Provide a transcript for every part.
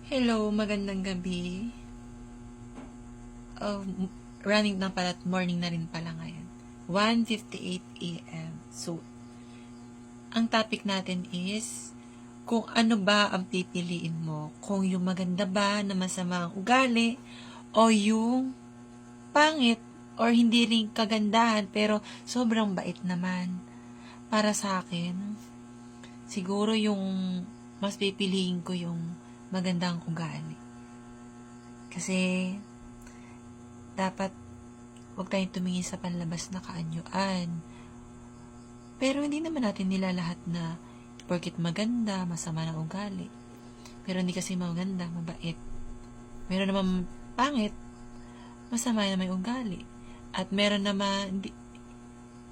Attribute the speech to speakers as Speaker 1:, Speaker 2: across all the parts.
Speaker 1: Hello, magandang gabi. Running na pala at morning na rin pala ngayon. 1:58 a.m. So, ang topic natin is kung ano ba ang pipiliin mo. Kung yung maganda ba na masama ang ugali o yung pangit or hindi rin kagandahan pero sobrang bait naman. Para sa akin, siguro yung mas pipiliin ko yung magandang ugali. Kasi dapat huwag tayong tumingin sa panlabas na kaanyuan. Pero hindi naman natin nila lahat na porket maganda, masama ng ugali. Pero hindi kasi maganda, mabait. Meron naman pangit, masama na may ugali. At meron naman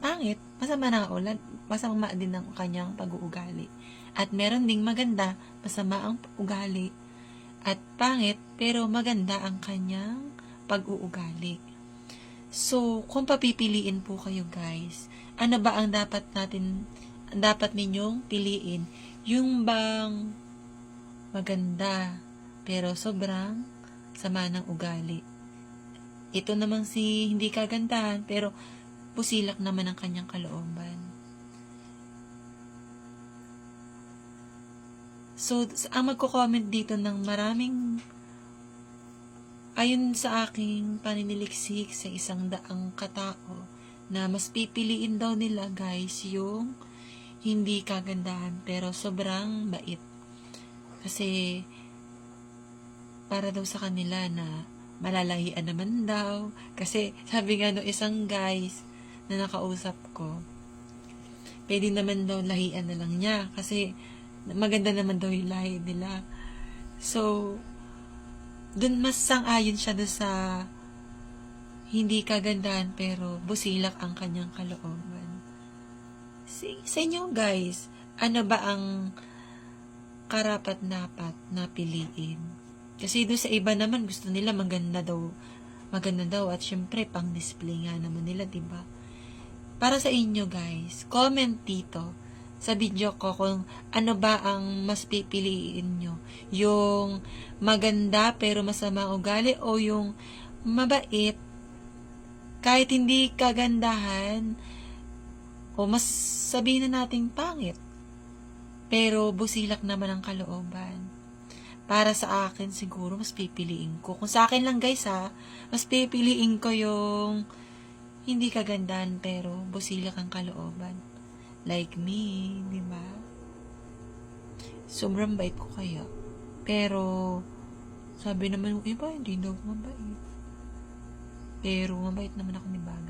Speaker 1: pangit, masama din ang kanyang pag-uugali. At meron ding maganda, masama ang ugali. At pangit, pero maganda ang kanyang pag-uugali. So, kung papipiliin po kayo guys, ano ba ang dapat ninyong piliin? Yung bang maganda, pero sobrang sama ng ugali. Ito namang si hindi kagandahan, pero pusilak naman ang kanyang kalooban. So, ang magko-comment dito ng maraming ayon sa aking paniniliksik sa 100 katao na mas pipiliin daw nila guys yung hindi kagandahan pero sobrang bait. Kasi para daw sa kanila na malalahian naman daw. Kasi sabi nga no isang guys na nakausap ko, pwede naman daw lahian na lang niya kasi maganda naman daw yung lahi nila. So, dun mas sang-ayon siya doon sa hindi kagandahan pero busilak ang kanyang kalooban. Sa inyo guys, ano ba ang karapat-dapat na piliin? Kasi doon sa iba naman gusto nila maganda daw at syempre pang display nga naman nila, 'di ba? Para sa inyo guys, comment dito sa video ko kung ano ba ang mas pipiliin nyo. Yung maganda pero masama ang ugali o yung mabait kahit hindi kagandahan o mas sabihin na nating pangit pero busilak naman ang kalooban. Para sa akin siguro mas pipiliin ko. Kung sa akin lang guys mas pipiliin ko yung hindi kagandahan pero busilak ang kalooban. Like me, di ba? Sobrang bait ko kaya. Pero, sabi naman ng iba, hindi daw mabait. Pero, mabait naman ako ni Bang.